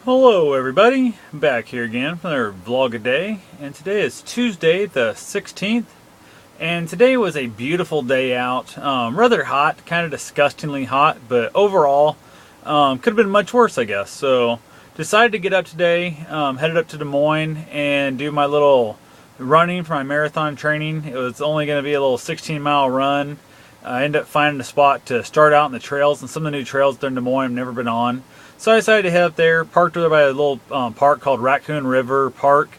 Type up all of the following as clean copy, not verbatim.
Hello everybody, back here again for another vlog a day, and today is Tuesday the 16th, and today was a beautiful day out. Rather hot, kind of disgustingly hot, but overall could have been much worse, I guess. So decided to get up today, headed up to Des Moines and do my little running for my marathon training. It was only going to be a little 16-mile run. I ended up finding a spot to start out in the trails, and some of the new trails there in Des Moines I've never been on. So I decided to head up there, parked over by a little park called Raccoon River Park,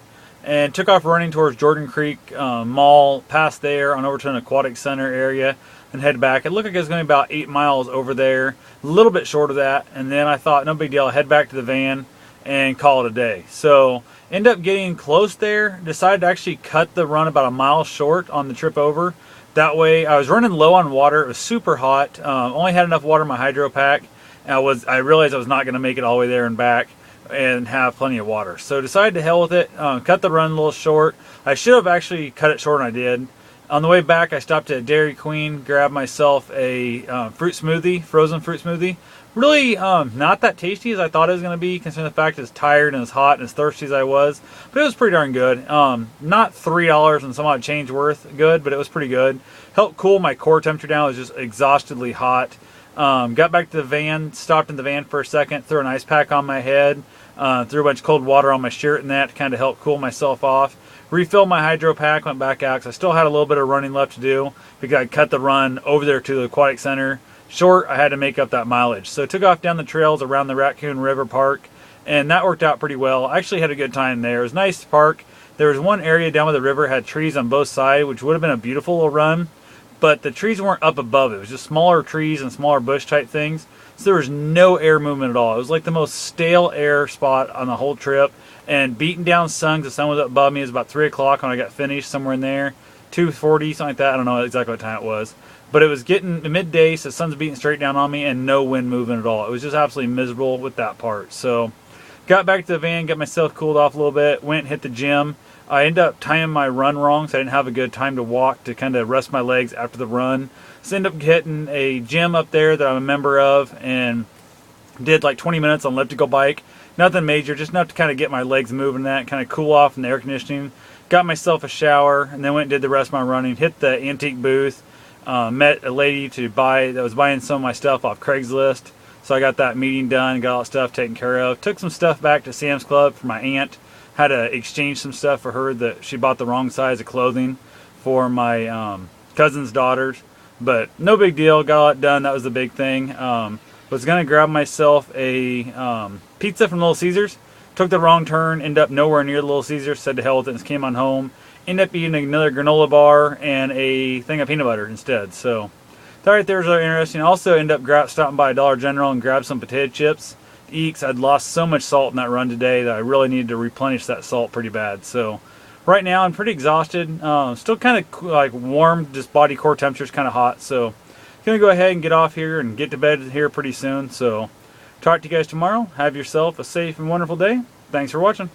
and took off running towards Jordan Creek Mall, past there, on over to an aquatic center area, and head back. It looked like it was going to be about 8 miles over there, a little bit short of that, and then I thought, no big deal, I'll head back to the van and call it a day. So ended up getting close there, decided to actually cut the run about a mile short on the trip over. That way, I was running low on water. It was super hot. Only had enough water in my hydro pack. I realized I was not going to make it all the way there and back and have plenty of water. So decided to hell with it. Cut the run a little short. I should have actually cut it short, and I did. On the way back, I stopped at Dairy Queen, grabbed myself a fruit smoothie, frozen fruit smoothie. Really not that tasty as I thought it was going to be, considering the fact it's tired and as hot and as thirsty as I was. But it was pretty darn good. Not $3 and some odd change worth good, but it was pretty good. Helped cool my core temperature down. It was just exhaustedly hot. Got back to the van, stopped in the van for a second, threw an ice pack on my head, threw a bunch of cold water on my shirt and that to kind of help cool myself off. Refilled my hydro pack, went back out because I still had a little bit of running left to do because I cut the run over there to the aquatic center short. I had to make up that mileage. So took off down the trails around the Raccoon River Park, and that worked out pretty well. I actually had a good time there. It was a nice park. There was one area down by the river had trees on both sides, which would have been a beautiful little run, but the trees weren't up above it. It was just smaller trees and smaller bush type things. So there was no air movement at all. It was like the most stale air spot on the whole trip, and beating down sun. The sun was up above me. It was about 3 o'clock when I got finished, somewhere in there. 2:40, something like that. I don't know exactly what time it was. But it was getting midday, so the sun's beating straight down on me and no wind moving at all. It was just absolutely miserable with that part. So got back to the van, got myself cooled off a little bit, went and hit the gym. I ended up timing my run wrong, so I didn't have a good time to walk to kind of rest my legs after the run. So ended up hitting a gym up there that I'm a member of and did like 20 minutes on elliptical bike. Nothing major, just enough to kind of get my legs moving, that kind of cool off in the air conditioning. Got myself a shower and then went and did the rest of my running. Hit the antique booth. Met a lady that was buying some of my stuff off Craigslist. So I got that meeting done, got all that stuff taken care of. Took some stuff back to Sam's Club for my aunt. Had to exchange some stuff for her that she bought the wrong size of clothing for my cousin's daughters. But no big deal, got all that done. That was the big thing. Was going to grab myself a pizza from Little Caesars. Took the wrong turn, ended up nowhere near the Little Caesars. Said to hell with it and came on home. Ended up eating another granola bar and a thing of peanut butter instead. So that right there was really interesting. Also ended up stopping by Dollar General and grabbed some potato chips to eat because I'd lost so much salt in that run today that I really needed to replenish that salt pretty bad. So right now I'm pretty exhausted. Still kind of like warm, just body core temperature is kind of hot. So gonna go ahead and get off here and get to bed here pretty soon. So talk to you guys tomorrow. Have yourself a safe and wonderful day. Thanks for watching.